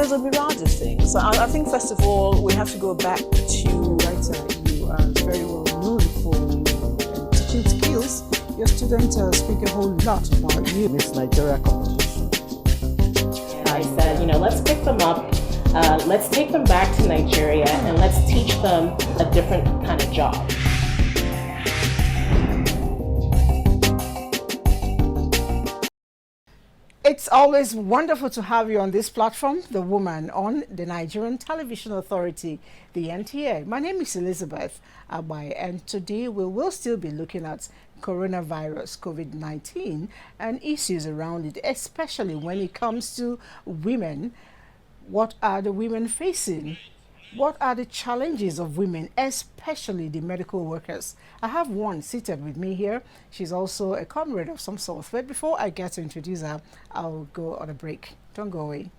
there's a myriad of things. So I think first of all, we have to go back to writer. You are very well known for teaching skills. Your students speak a whole lot about you. Miss Nigeria competition. And I said, let's pick them up. Let's take them back to Nigeria and let's teach them a different kind of job. It's always wonderful to have you on this platform, The Woman on the Nigerian Television Authority, the NTA. My name is Elizabeth Abai, and today we will still be looking at coronavirus, COVID-19, and issues around it, especially when it comes to women. What are the women facing? What are the challenges of women, especially the medical workers? I have one seated with me here. She's also a comrade of some sort. But before I get to introduce her, I'll go on a break. Don't go away.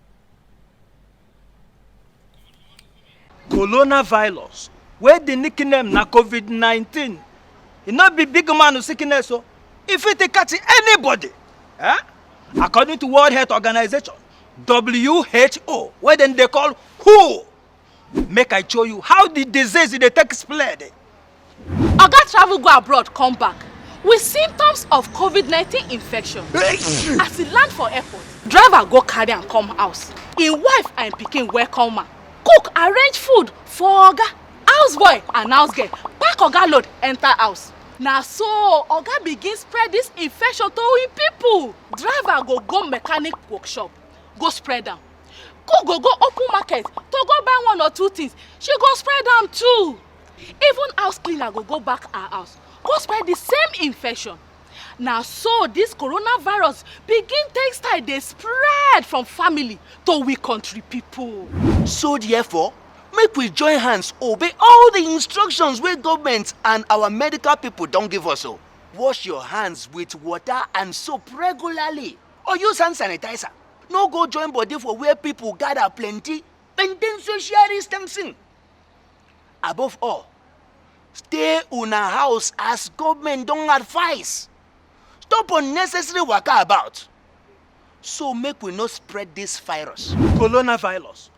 Coronavirus, where the nickname na COVID-19. It not be big man who sickness, so if it catch anybody, according to World Health Organization, WHO, where then they call WHO. Make I show you how the disease they take spread. Oga travel go abroad, come back with symptoms of COVID-19 infection. As he land for airport, driver go carry am come house. Him wife and pikin welcome am. Cook arrange food for Oga. Houseboy and housegirl pack Oga load enter house. Na so Oga begin spread this infection to him people. Driver go mechanic workshop, go spread am. Cook go open market to go buy one or two things. She go spread them too. Even house cleaner go back her house, go spread the same infection. Now so this coronavirus begin take style dey spread from family to we country people. So therefore, make we join hands obey all the instructions wey government and our medical people don give us. Wash your hands with water and soap regularly, or use hand sanitizer. No go join body for where people gather plenty. Maintain social distancing. Above all, stay una house as government don advise. Stop unnecessary waka about. So make we not spread this virus. Coronavirus.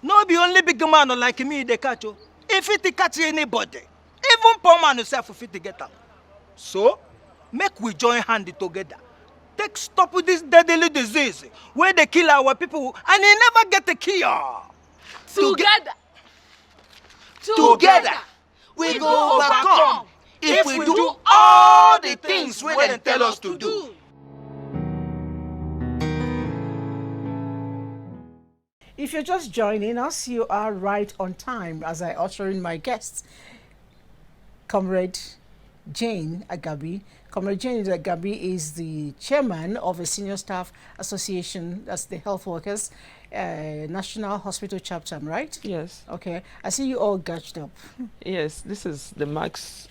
No be only big man like me they catch. If it catch anybody, even poor man himself fit to get am. So make we join hand together. Take stop with this deadly disease where they kill our people and they never get the cure. Together, we go overcome if we do all the things wey dem tell us to do. If you're just joining us, you are right on time as I usher in my guests, Comrade Jane Agabi. Comrade Jane Agabi is the chairman of a senior staff association, that's the health workers, National Hospital Chapter, right? Yes. Okay. I see you all gadged up. Yes, this is the masks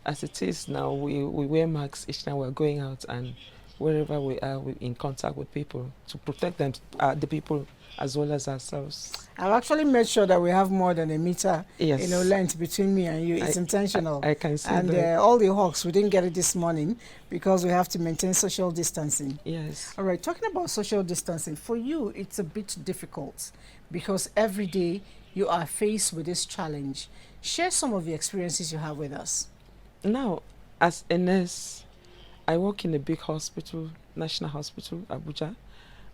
as it is now. We wear masks each time we're going out, and wherever we are, we're in contact with people to protect them, the people as well as ourselves. I've actually made sure that we have more than a meter, yes, length between me and you. It's intentional. I can see and that. All the hawks, we didn't get it this morning because we have to maintain social distancing. Yes. All right, talking about social distancing, for you, it's a bit difficult because every day you are faced with this challenge. Share some of the experiences you have with us. Now, as a nurse, I work in a big hospital, National Hospital, Abuja,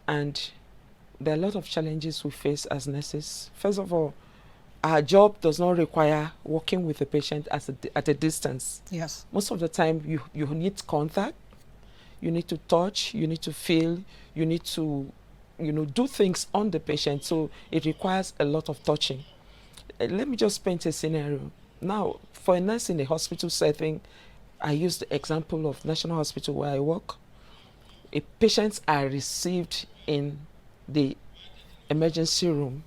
and there are a lot of challenges we face as nurses. First of all, our job does not require working with the patient at a distance. Yes. Most of the time, you need contact, you need to touch, you need to feel, you need to, do things on the patient. So it requires a lot of touching. Let me just paint a scenario. Now, for a nurse in a hospital setting, I use the example of National Hospital where I work. Patients are received in the emergency room.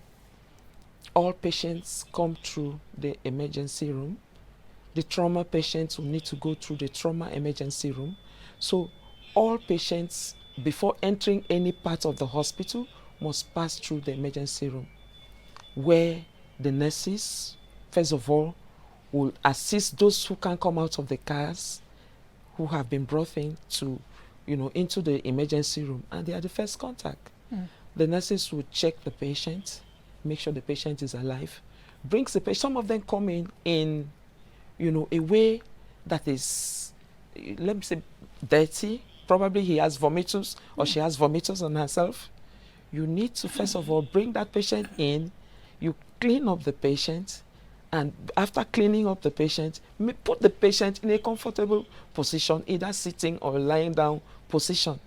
All patients come through the emergency room. The trauma patients will need to go through the trauma emergency room. So all patients, before entering any part of the hospital, must pass through the emergency room, where the nurses, first of all, will assist those who can come out of the cars, who have been brought in to, into the emergency room, and they are the first contact. The nurses would check the patient, make sure the patient is alive, brings the patient. Some of them come in, a way that is, let me say, dirty. Probably he has vomitus or she has vomitus on herself. You need to first of all bring that patient in. You clean up the patient, and after cleaning up the patient, put the patient in a comfortable position, either sitting or lying down position.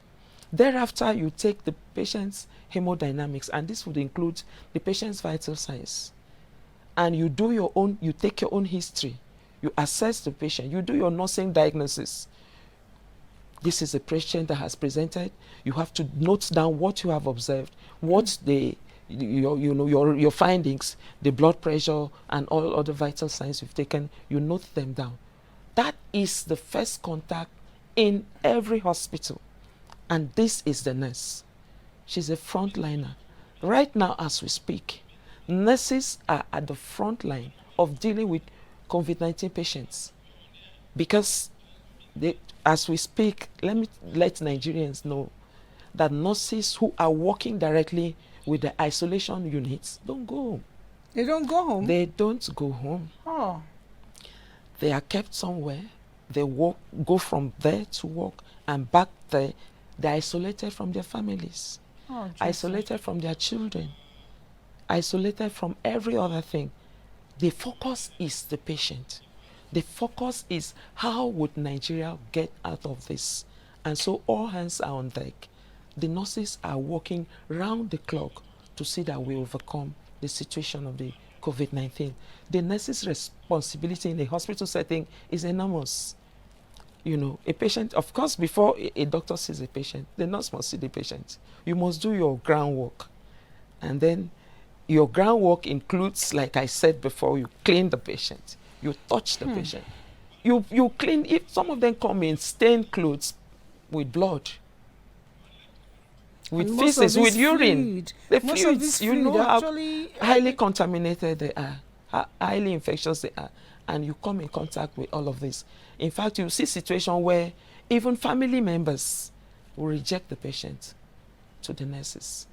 Thereafter, you take the patient's hemodynamics, and this would include the patient's vital signs. And you take your own history. You assess the patient. You do your nursing diagnosis. This is a patient that has presented. You have to note down what you have observed, what your findings, the blood pressure and all other vital signs you've taken. You note them down. That is the first contact in every hospital. And this is the nurse. She's a frontliner. Right now, as we speak, nurses are at the front line of dealing with COVID-19 patients. Because as we speak, let Nigerians know that nurses who are working directly with the isolation units don't go home. They don't go home? They don't go home. Oh. They are kept somewhere. They go from there to work and back there. They're isolated from their families, isolated from their children, isolated from every other thing. The focus is the patient. The focus is how would Nigeria get out of this? And so all hands are on deck. The nurses are working round the clock to see that we overcome the situation of the COVID-19. The nurse's responsibility in a hospital setting is enormous. A patient, of course, before a doctor sees a patient, the nurse must see the patient. You must do your groundwork. And then your groundwork includes, like I said before, you clean the patient. You touch the patient. You clean, if some of them come in stained clothes with blood, with feces, with urine. The fluids, you know how highly contaminated they are, how highly infectious they are. And you come in contact with all of this. In fact, you see situations where even family members will reject the patient to the nurses.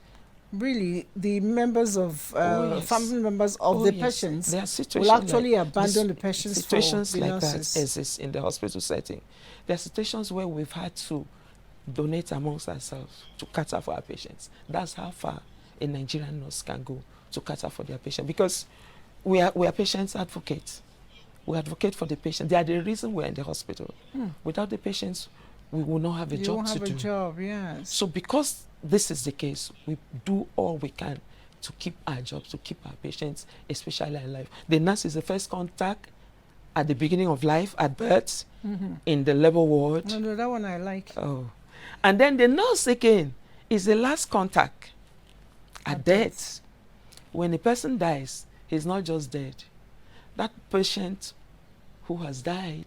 Really, the members of family members of the patients will actually abandon the patients. Situations for the like nurses. that exist in the hospital setting. There are situations where we've had to donate amongst ourselves to cater for our patients. That's how far a Nigerian nurse can go to cater for their patient, because we are patients advocates. We advocate for the patient. They are the reason we're in the hospital. Without the patients, we will not have a job to do. You won't have a job, yes. So because this is the case, we do all we can to keep our jobs, to keep our patients, especially alive. The nurse is the first contact at the beginning of life, at birth, in the labor ward. No, that one I like. Oh. And then the nurse again is the last contact at death. When a person dies, he's not just dead. That patient who has died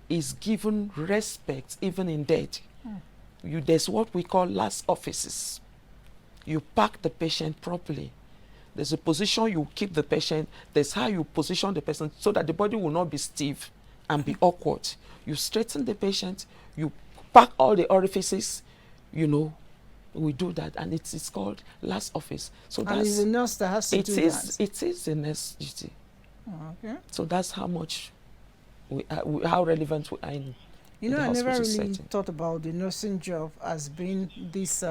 is given respect even in death. There's what we call last offices. You pack the patient properly. There's a position you keep the patient. There's how you position the person so that the body will not be stiff and be awkward. You straighten the patient. You pack all the orifices. We do that, and it's called last office. So and it's the nurse that has to do that. It is the nurse duty. Okay. So that's how much how relevant we are in. I never really thought about the nursing job as being this,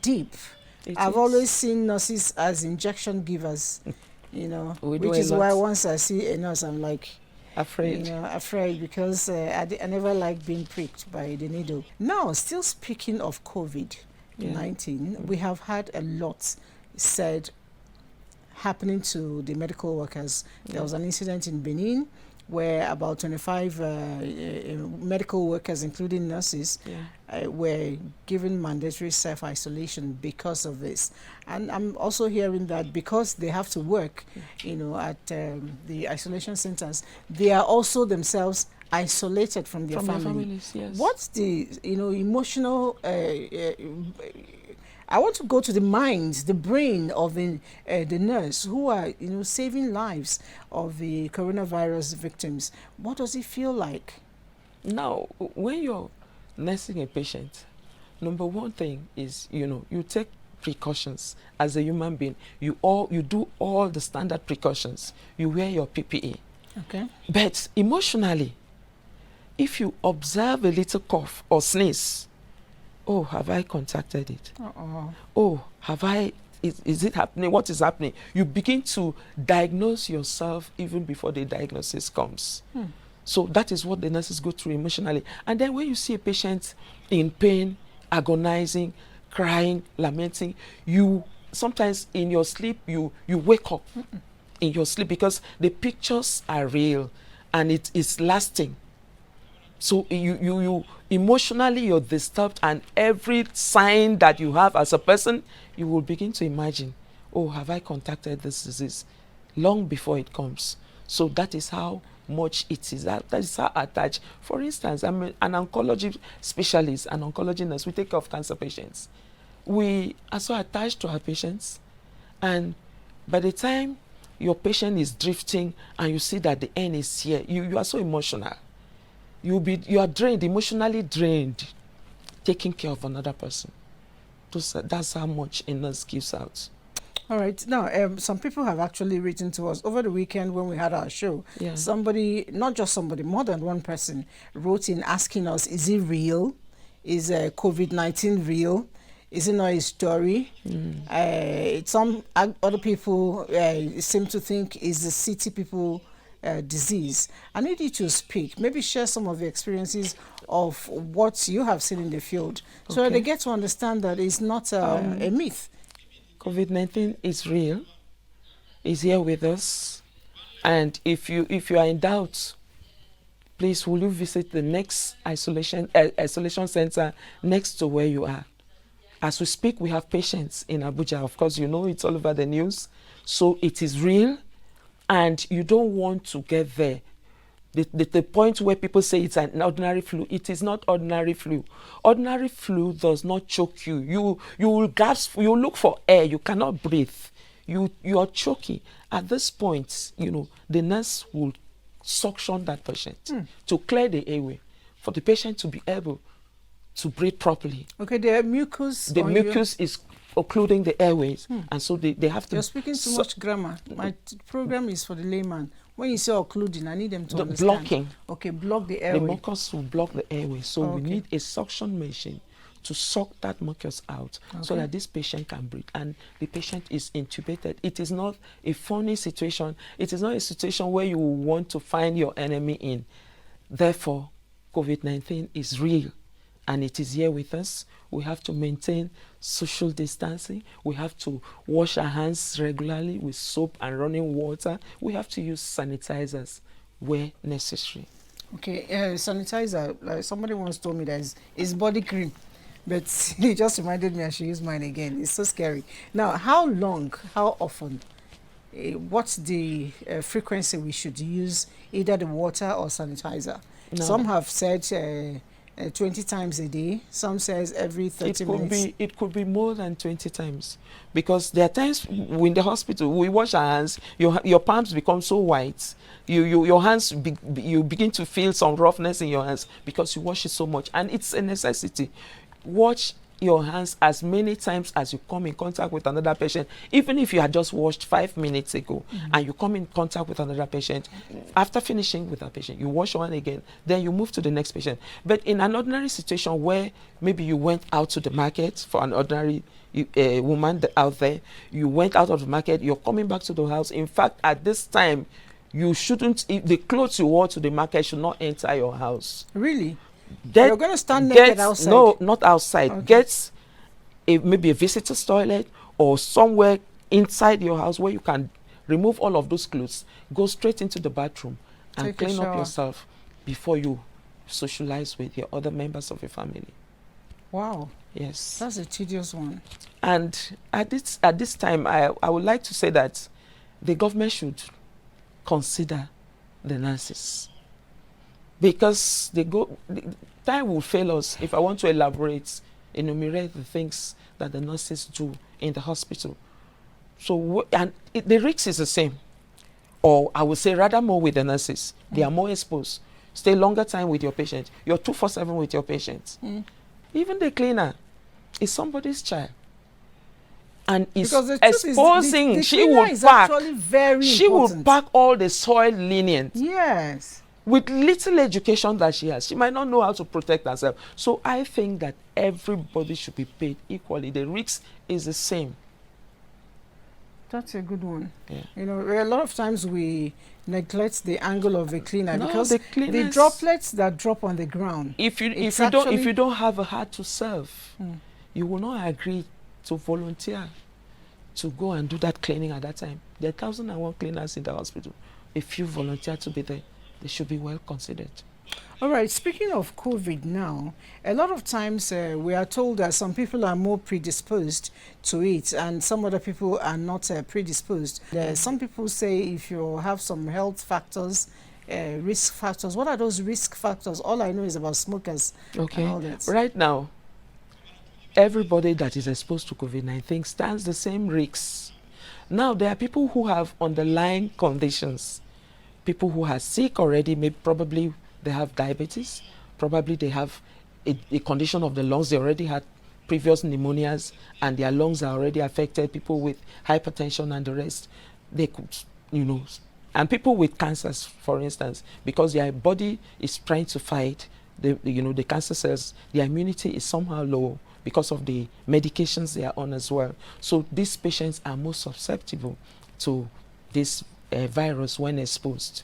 deep. I've always seen nurses as injection givers, which is why once I see a nurse, I'm like, afraid. Afraid because I never like being pricked by the needle. Now, still speaking of COVID-19, we have had a lot said happening to the medical workers. There was an incident in Benin where about 25 medical workers, including nurses, were given mandatory self-isolation because of this. And I'm also hearing that because they have to work, at the isolation centers, they are also themselves isolated from their families. Yes. What's the emotional? I want to go to the mind, the brain of the nurse who are saving lives of the coronavirus victims. What does it feel like? Now, when you're nursing a patient, Number one thing is, you take precautions as a human being. You do all the standard precautions. You wear your PPE. Okay. But emotionally, if you observe a little cough or sneeze, oh, have I contacted it? Oh, is it happening? What is happening? You begin to diagnose yourself even before the diagnosis comes. So that is what the nurses go through emotionally. And then when you see a patient in pain, agonizing, crying, lamenting, you sometimes in your sleep, you wake up in your sleep because the pictures are real and it is lasting. So you emotionally you're disturbed, and every sign that you have as a person, you will begin to imagine, oh, have I contacted this disease long before it comes? So that is how much it is. That is how attached. For instance, I'm an oncology specialist, an oncology nurse. We take care of cancer patients. We are so attached to our patients, and by the time your patient is drifting and you see that the end is here, you are so emotional. You are drained, emotionally drained, taking care of another person. That's how much a nurse gives out. All right. Now, some people have actually written to us over the weekend when we had our show. Yeah. Somebody, not just somebody, more than one person wrote in asking us, is it real? Is COVID-19 real? Is it not a story? Some other people seem to think is the city people disease. I need you to speak, maybe share some of the experiences of what you have seen in the field, so they get to understand that it's not a myth. COVID-19 is real, is here with us, and if you are in doubt, please will you visit the next isolation center next to where you are. As we speak, we have patients in Abuja. Of course, it's all over the news, so it is real. And you don't want to get there. The point where people say it's an ordinary flu, it is not ordinary flu. Ordinary flu does not choke you. You will gasp, you look for air, you cannot breathe. You are choking. At this point, the nurse will suction that patient to clear the airway for the patient to be able to breathe properly. Okay, the mucus. The mucus is occluding the airways, and so they have to. You're speaking too much grammar. My program is for the layman. When you say occluding, I need them to understand. Blocking. Okay, block the airway. The mucus will block the airway, so we need a suction machine to suck that mucus out so that this patient can breathe. And the patient is intubated. It is not a funny situation. It is not a situation where you want to find your enemy in. Therefore, COVID-19 is real. And it is here with us. We have to maintain social distancing. We have to wash our hands regularly with soap and running water. We have to use sanitizers where necessary. Okay, sanitizer. Like somebody once told me that is body cream, but he just reminded me I should use mine again. It's so scary. Now, how long, how often, what's the frequency we should use either the water or sanitizer? No. Some have said 20 times a day. Some says every 30 minutes. It could be more than 20 times, because there are times in the hospital we wash our hands. Your palms become so white. Your hands you begin to feel some roughness in your hands because you wash it so much, and it's a necessity. Wash your hands as many times as you come in contact with another patient. Even if you had just washed 5 minutes ago and you come in contact with another patient, after finishing with that patient, you wash one again, then you move to the next patient. But in an ordinary situation where maybe you went out to the market, for an ordinary woman out there, you went out of the market, you're coming back to the house. In fact, at this time, you shouldn't, the clothes you wore to the market should not enter your house. Really? You're going to stand naked outside? No, not outside. Okay. Get maybe a visitor's toilet or somewhere inside your house where you can remove all of those clothes. Go straight into the bathroom and clean up yourself before you socialize with your other members of your family. Wow. Yes. That's a tedious one. And at this time, I would like to say that the government should consider the nurses. Because time will fail us if I want to enumerate the things that the nurses do in the hospital. So, the risk is the same. Or I would say rather more with the nurses. They are more exposed. Stay longer time with your patient. You're 24/7 with your patient. Even the cleaner, It's somebody's child. And it's Because the truth is, exposing. the She cleaner will is pack. actually very She important. will pack all the soil linen. Yes. With little education that she has, she might not know how to protect herself. So I think that everybody should be paid equally. The risk is the same. That's a good one. Yeah. You know, a lot of times we neglect the angle of a cleaner No, because the the cleaners- droplets that drop on the ground. If you It's if you don't have a heart to serve, Mm. you will not agree to volunteer to go and do that cleaning at that time. There are 1,001 cleaners in the hospital. If you volunteer to be there, they should be well considered. All right, speaking of COVID now, a lot of times we are told that some people are more predisposed to it and some other people are not predisposed. Some people say if you have some health factors, risk factors. What are those risk factors? All I know is about smokers Okay. and all that. Right now, everybody that is exposed to COVID-19 stands the same risks. Now, there are people who have underlying conditions. People who are sick already, maybe probably they have diabetes, probably they have a condition of the lungs. They already had previous pneumonias and their lungs are already affected. People with hypertension and the rest, they could, and people with cancers, for instance, because their body is trying to fight the cancer cells, their immunity is somehow low because of the medications they are on as well. So these patients are more susceptible to this virus when exposed.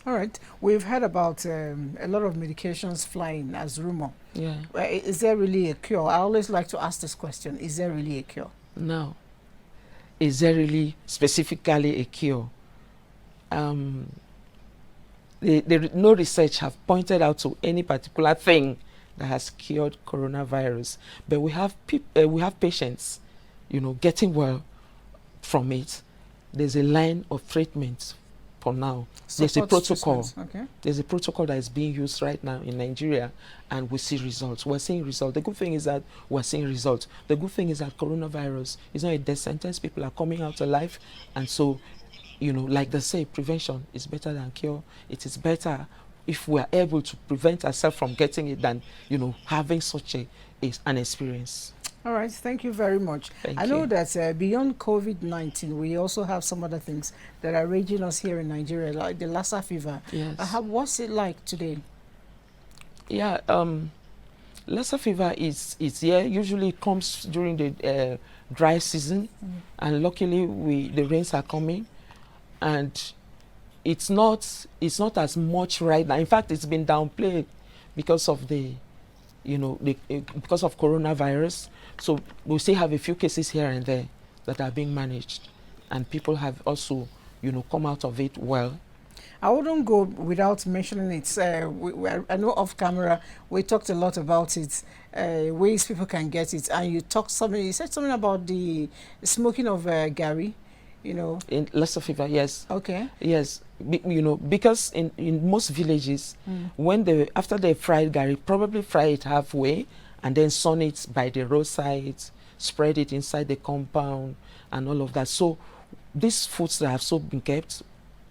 All right. We've heard about a lot of medications flying as rumor. Yeah. Is there really a cure? I always like to ask this question. Is there really a cure? No. Is there really specifically a cure? No research have pointed out to any particular thing that has cured coronavirus, but we have patients, getting well from it. There's a line of treatment for now. There's a protocol. Okay. There's a protocol that is being used right now in Nigeria, and we see results. We're seeing results. The good thing is that we're seeing results. The good thing is that coronavirus is not a death sentence. People are coming out alive, and so, like they say, prevention is better than cure. It is better if we are able to prevent ourselves from getting it than, having such an experience. All right, thank you very much. I know that beyond COVID-19, we also have some other things that are raging us here in Nigeria, like the Lassa fever. Yes. What's it like today? Yeah, Lassa fever is here. Usually it comes during the dry season, and luckily the rains are coming, and it's not as much right now. In fact, it's been downplayed because of because of coronavirus. So we still have a few cases here and there that are being managed, and people have also, come out of it well. I wouldn't go without mentioning it. I know off camera we talked a lot about it, ways people can get it, and you said something about the smoking of Gary, In Lassa fever, yes. Okay. Yes, because in most villages, after they fried Gary, probably fry it halfway and then sun it by the roadside, spread it inside the compound and all of that. So these foods that have so been kept,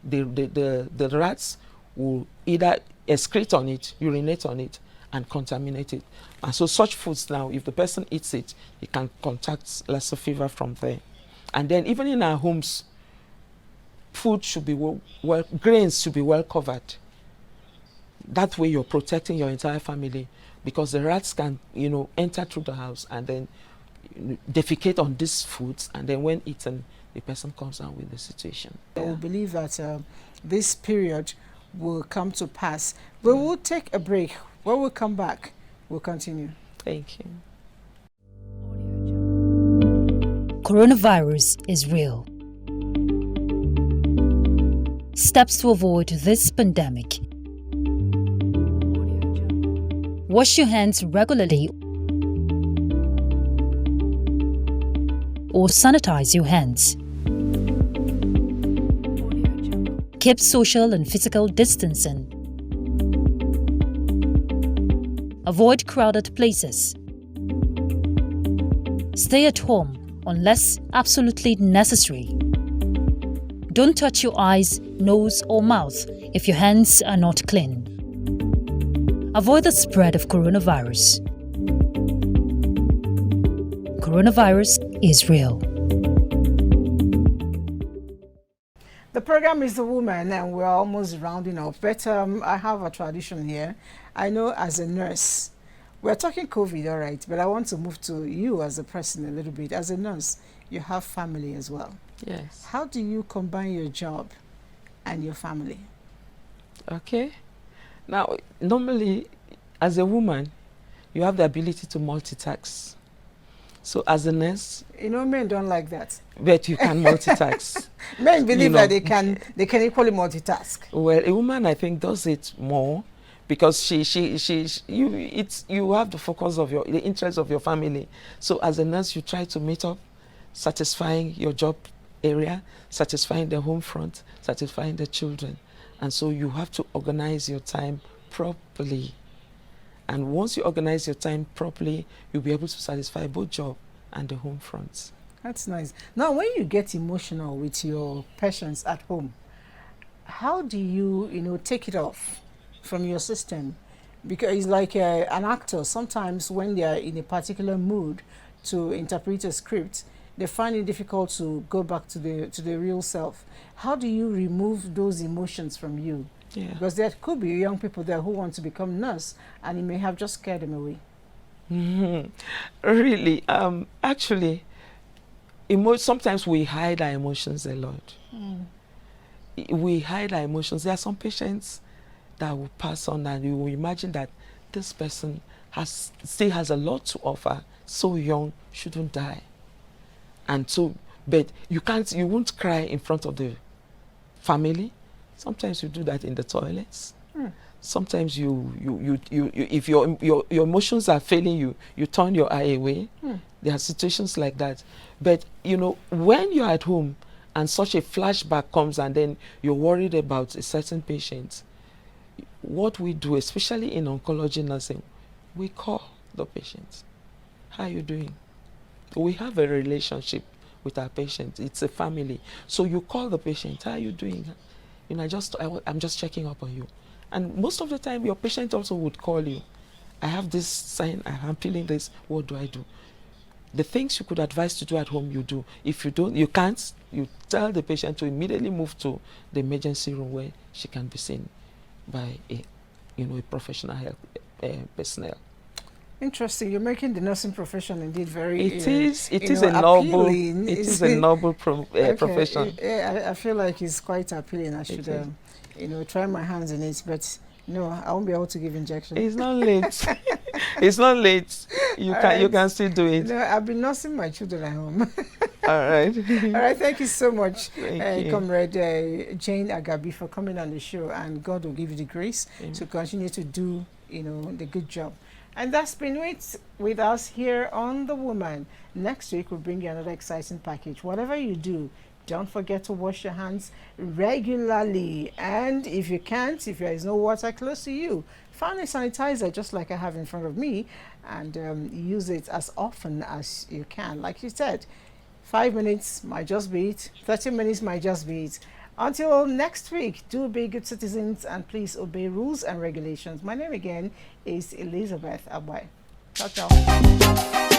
the rats will either excrete on it, urinate on it, and contaminate it. And so such foods now, if the person eats it, he can contact Lassa fever from there. And then even in our homes, food should be grains should be well covered. That way you're protecting your entire family, because the rats can, enter through the house and then defecate on these foods, and then when eaten, the person comes out with the situation. I will believe that this period will come to pass. We will take a break. When we come back, we'll continue. Thank you. Coronavirus is real. Steps to avoid this pandemic. Wash your hands regularly or sanitize your hands. Keep social and physical distancing. Avoid crowded places. Stay at home unless absolutely necessary. Don't touch your eyes, nose, or mouth if your hands are not clean. Avoid the spread of coronavirus. coronavirus is real. The program is The Woman, and we're almost rounding up. But I have a tradition here. I know as a nurse, we're talking COVID, all right, but I want to move to you as a person a little bit. As a nurse, you have family as well. Yes. How do you combine your job and your family? Okay. Now, normally, as a woman, you have the ability to multitask. So as a nurse, you know, men don't like that. But you can multitask. Men believe that they can equally multitask. Well, a woman, I think, does it more because you have the focus of the interest of your family. So as a nurse, you try to meet up, satisfying your job area, satisfying the home front, satisfying the children. And so you have to organize your time properly. And once you organize your time properly, you'll be able to satisfy both job and the home fronts. That's nice. Now, when you get emotional with your patients at home, how do you, take it off from your system? Because it's like an actor. Sometimes when they are in a particular mood to interpret a script, they find it difficult to go back to the real self. How do you remove those emotions from you? Yeah. Because there could be young people there who want to become nurse, and it may have just scared them away. Really, actually, sometimes we hide our emotions a lot. We hide our emotions. There are some patients that will pass on, and you will imagine that this person still has a lot to offer. So young, shouldn't die. And so, but you won't cry in front of the family. Sometimes you do that in the toilets. Sometimes if your emotions are failing you, you turn your eye away. There are situations like that. But when you're at home and such a flashback comes and then you're worried about a certain patient, what we do, especially in oncology nursing, we call the patient. How are you doing? We have a relationship with our patient. It's a family. So you call the patient. How are you doing? I'm just checking up on you. And most of the time, your patient also would call you. I have this sign, I'm feeling this, what do I do? The things you could advise to do at home, you do. If you don't, you can't, you tell the patient to immediately move to the emergency room where she can be seen by a professional health personnel. Interesting. You're making the nursing profession indeed very. It is a noble. It is a noble profession. I feel like it's quite appealing. I should, try my hands in it. But no, I won't be able to give injections. It's not late. It's not late. You can still do it. No, I've been nursing my children at home. All right. All right. Thank you so much, Thank you. Comrade Jane Agabi, for coming on the show, and God will give you the grace to continue to do, the good job. And that's been with us here on The Woman. Next week, we'll bring you another exciting package. Whatever you do, don't forget to wash your hands regularly. And if you can't, if there is no water close to you, find a sanitizer just like I have in front of me, and use it as often as you can. Like you said, 5 minutes might just be it. 30 minutes might just be it. Until next week, do be good citizens and please obey rules and regulations. My name again is Elizabeth Abai. Ciao, ciao.